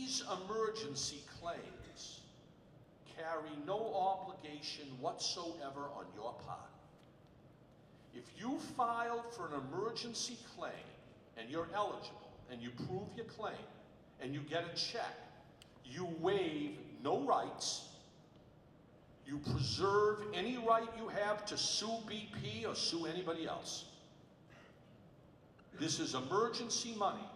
These emergency claims carry no obligation whatsoever on your part. If you filed for an emergency claim and you're eligible and you prove your claim and you get a check, you waive no rights. You preserve any right you have to sue BP or sue anybody else. This is emergency money.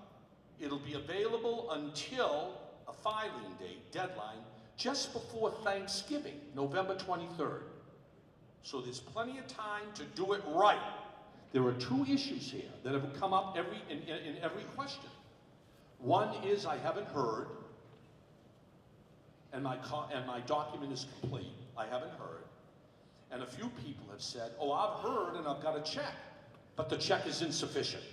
It'll be available until a filing date, deadline, just before Thanksgiving, November 23rd. So there's plenty of time to do it right. There are two issues here that have come up in every question. One is I haven't heard, and my document is complete. I haven't heard. And a few people have said, oh, I've heard and I've got a check, but the check is insufficient.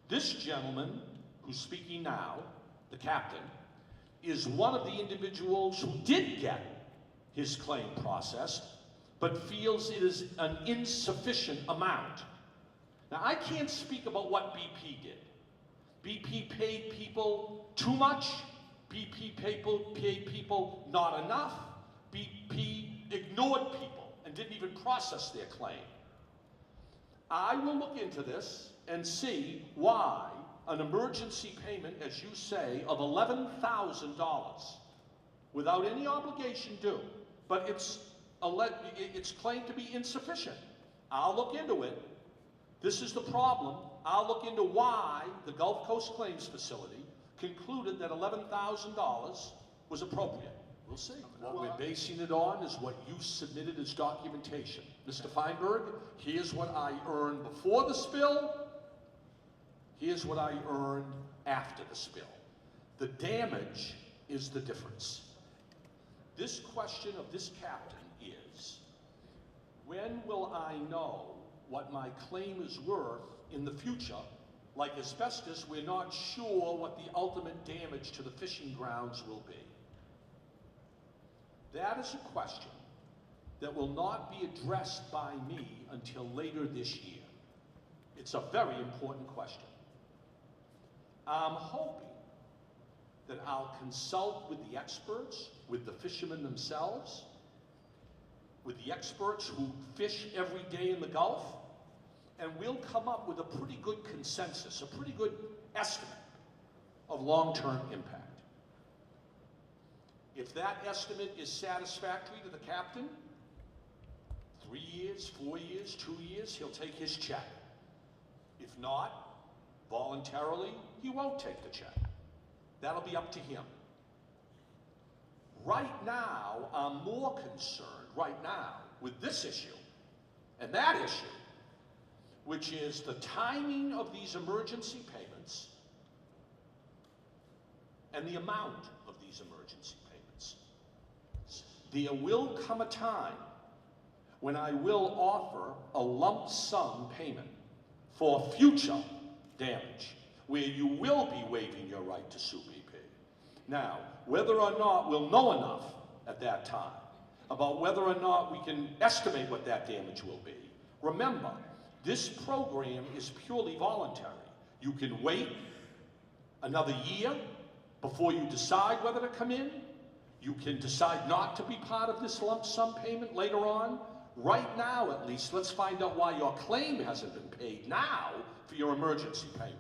This gentleman who's speaking now, the captain, is one of the individuals who did get his claim processed, but feels it is an insufficient amount. Now, I can't speak about what BP did. BP paid people too much. BP paid people not enough. BP ignored people and didn't even process their claim. I will look into this and see why an emergency payment, as you say, of $11,000 without any obligation due, but it's claimed to be insufficient. I'll look into it. This is the problem. I'll look into why the Gulf Coast Claims Facility concluded that $11,000 was appropriate. We'll see. What we're basing it on is what you submitted as documentation. Mr. Feinberg, here's what I earned before the spill. Here's what I earned after the spill. The damage is the difference. This question of this captain is, when will I know what my claim is worth in the future? Like asbestos, we're not sure what the ultimate damage to the fishing grounds will be. That is a question that will not be addressed by me until later this year. It's a very important question. I'm hoping that I'll consult with the experts, with the fishermen themselves, with the experts who fish every day in the Gulf, and we'll come up with a pretty good consensus, a pretty good estimate of long-term impact. If that estimate is satisfactory to the captain, 3 years, 4 years, 2 years, he'll take his check. If not, voluntarily, he won't take the check. That'll be up to him. Right now, I'm more concerned right now with this issue and that issue, which is the timing of these emergency payments and the amount of these emergency payments. There will come a time when I will offer a lump sum payment for future damage, where you will be waiving your right to sue BP. Now, whether or not we'll know enough at that time about whether or not we can estimate what that damage will be, remember, this program is purely voluntary. You can wait another year before you decide whether to come in. You can decide not to be part of this lump sum payment later on. Right now, at least, let's find out why your claim hasn't been paid now for your emergency payment.